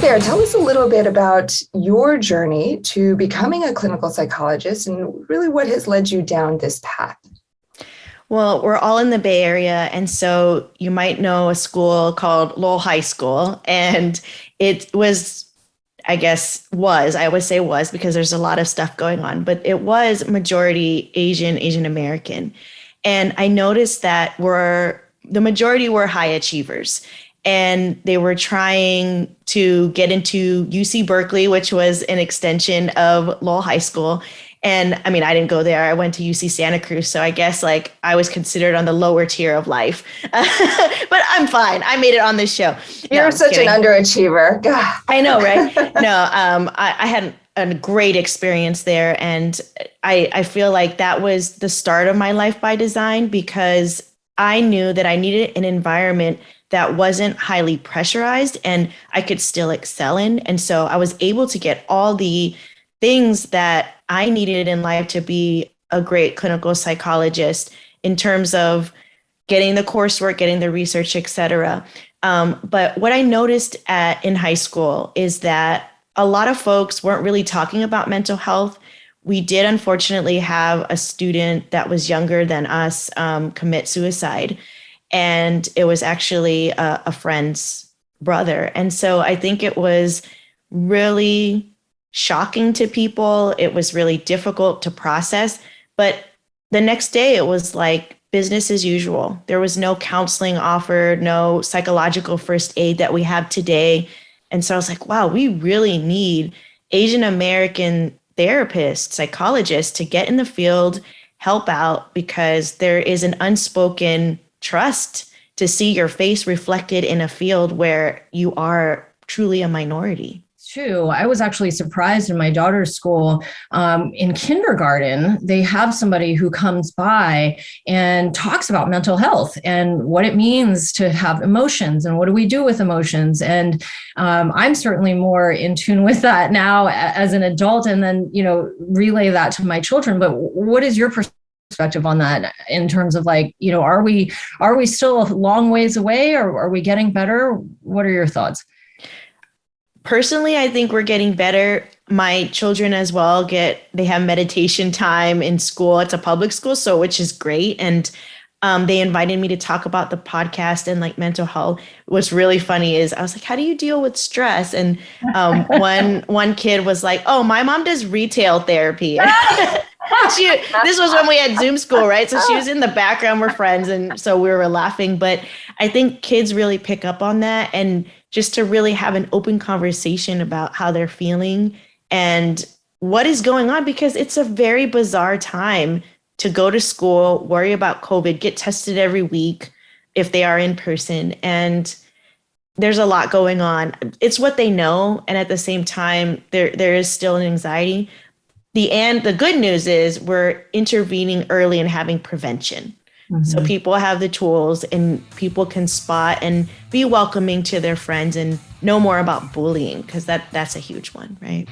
there. Tell us a little bit about your journey to becoming a clinical psychologist and really what has led you down this path. Well, we're all in the Bay Area, and so you might know a school called Lowell High School, and it was, I always say was because there's a lot of stuff going on, but it was majority Asian American. And I noticed that the majority were high achievers, and they were trying to get into UC Berkeley, which was an extension of Lowell High School. And I mean, I didn't go there. I went to UC Santa Cruz. So I guess like I was considered on the lower tier of life, but I'm fine. I made it on this show. You're such an underachiever. I know, right? No, I had a great experience there. And I feel like that was the start of my life by design, because I knew that I needed an environment that wasn't highly pressurized and I could still excel in. And so I was able to get all the things that I needed in life to be a great clinical psychologist in terms of getting the coursework, getting the research, et cetera. But what I noticed in high school is that a lot of folks weren't really talking about mental health. We did unfortunately have a student that was younger than us commit suicide. And it was actually a friend's brother. And so I think it was really shocking to people. It was really difficult to process. But the next day it was like business as usual. There was no counseling offered, no psychological first aid that we have today. And so I was like, wow, we really need Asian American therapists, psychologists to get in the field, help out, because there is an unspoken trust to see your face reflected in a field where you are truly a minority. Too. I was actually surprised in my daughter's school. In kindergarten, they have somebody who comes by and talks about mental health and what it means to have emotions and what do we do with emotions. And I'm certainly more in tune with that now as an adult, and then, relay that to my children. But what is your perspective on that in terms of like, are we still a long ways away, or are we getting better? What are your thoughts? Personally, I think we're getting better. My children as well they have meditation time in school. It's a public school, so which is great. And they invited me to talk about the podcast and like mental health. What's really funny is I was like, how do you deal with stress? And one kid was like, oh, my mom does retail therapy. This was when we had Zoom school, right? So she was in the background, we're friends. And so we were laughing. But I think kids really pick up on that, and just to really have an open conversation about how they're feeling and what is going on, because it's a very bizarre time to go to school, worry about COVID, get tested every week if they are in person. And there's a lot going on. It's what they know. And at the same time, there is still an anxiety. The good news is we're intervening early and having prevention. Mm-hmm. So people have the tools and people can spot and be welcoming to their friends and know more about bullying, because that's a huge one, right?